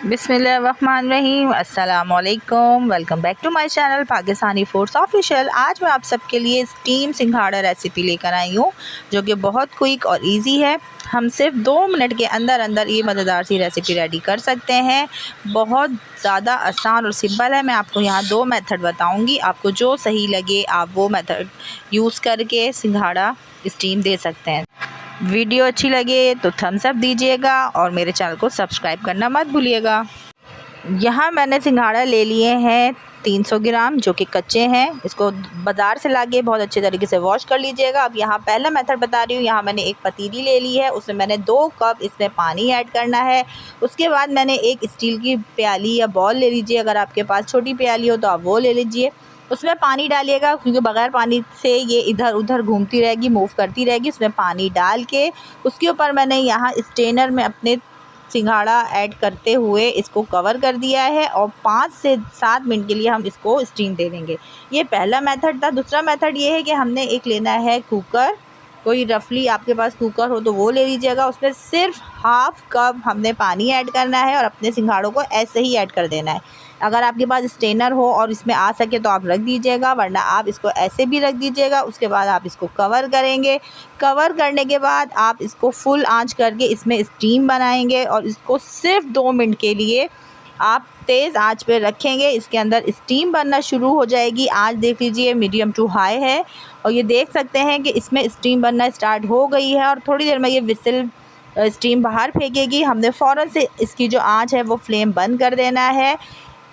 बिस्मिल्लाहिर्रहमानिर्रहीम, अस्सलामुअलैकुम। Welcome back to my channel Pakistani foods official. आज मैं आप सबके लिए स्टीम सिंघाड़ा रेसिपी लेकर आई हूँ जो कि बहुत क्विक और इजी है। हम सिर्फ 2 मिनट के अंदर अंदर ये मज़ेदार सी रेसिपी रेडी कर सकते हैं। बहुत ज़्यादा आसान और सिंपल है। मैं आपको यहाँ 2 मेथड बताऊँगी, आपको जो सही लगे आप वो मेथड यूज़ करके सिंघाड़ा स्टीम दे सकते हैं। वीडियो अच्छी लगे तो थम्स अप दीजिएगा और मेरे चैनल को सब्सक्राइब करना मत भूलिएगा। यहाँ मैंने सिंघाड़ा ले लिए हैं 300 ग्राम जो कि कच्चे हैं। इसको बाज़ार से लाके बहुत अच्छे तरीके से वॉश कर लीजिएगा। अब यहाँ पहला मेथड बता रही हूँ। यहाँ मैंने एक पतीली ले ली है, उसमें मैंने 2 कप इसमें पानी ऐड करना है। उसके बाद मैंने एक स्टील की प्याली या बॉल ले लीजिए, अगर आपके पास छोटी प्याली हो तो आप वो ले लीजिए। उसमें पानी डालिएगा क्योंकि बग़ैर पानी से ये इधर उधर घूमती रहेगी, मूव करती रहेगी। उसमें पानी डाल के उसके ऊपर मैंने यहाँ स्ट्रेनर में अपने सिंघाड़ा ऐड करते हुए इसको कवर कर दिया है और 5 से 7 मिनट के लिए हम इसको स्टीम दे देंगे। ये पहला मेथड था। दूसरा मेथड ये है कि हमने एक लेना है कुकर, कोई रफली आपके पास कुकर हो तो वो ले लीजिएगा। उसमें सिर्फ हाफ़ कप हमने पानी ऐड करना है और अपने सिंघाड़ों को ऐसे ही ऐड कर देना है। अगर आपके पास स्ट्रेनर हो और इसमें आ सके तो आप रख दीजिएगा, वरना आप इसको ऐसे भी रख दीजिएगा। उसके बाद आप इसको कवर करेंगे। कवर करने के बाद आप इसको फुल आंच करके इसमें स्टीम बनाएंगे और इसको सिर्फ 2 मिनट के लिए आप तेज़ आंच पे रखेंगे। इसके अंदर स्टीम बनना शुरू हो जाएगी। आंच देख लीजिए मीडियम टू हाई है और ये देख सकते हैं कि इसमें स्टीम बनना स्टार्ट हो गई है और थोड़ी देर में ये विसिल स्टीम बाहर फेंकेगी। हमने फ़ौरन से इसकी जो आंच है वो फ्लेम बंद कर देना है,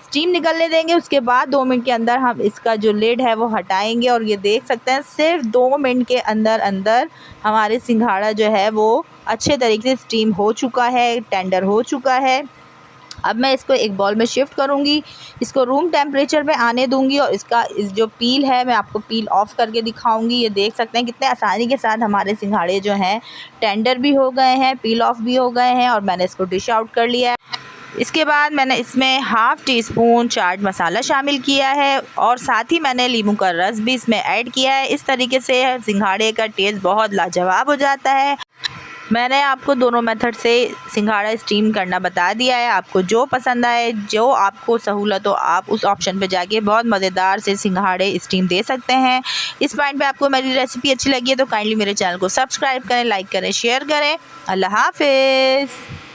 स्टीम निकलने देंगे। उसके बाद 2 मिनट के अंदर हम इसका जो लिड है वो हटाएंगे और ये देख सकते हैं सिर्फ 2 मिनट के अंदर अंदर हमारे सिंघाड़ा जो है वो अच्छे तरीके से स्टीम हो चुका है, टेंडर हो चुका है। अब मैं इसको एक बॉल में शिफ्ट करूंगी, इसको रूम टेम्परेचर पे आने दूंगी और इसका जो पील है मैं आपको पील ऑफ करके दिखाऊंगी। ये देख सकते हैं कितने आसानी के साथ हमारे सिंघाड़े जो हैं टेंडर भी हो गए हैं, पील ऑफ भी हो गए हैं और मैंने इसको डिश आउट कर लिया है। इसके बाद मैंने इसमें half tea spoon chaat masala शामिल किया है और साथ ही मैंने नींबू का रस भी इसमें ऐड किया है। इस तरीके से सिंघाड़े का टेस्ट बहुत लाजवाब हो जाता है। मैंने आपको दोनों मेथड से सिंघाड़ा स्टीम करना बता दिया है। आपको जो पसंद आए, जो आपको सहूलत हो, आप उस ऑप्शन पे जाके बहुत मज़ेदार से सिंघाड़े स्टीम दे सकते हैं। इस पॉइंट पे आपको मेरी रेसिपी अच्छी लगी है तो काइंडली मेरे चैनल को सब्सक्राइब करें, लाइक करें, शेयर करें। अल्लाह हाफ़िज़।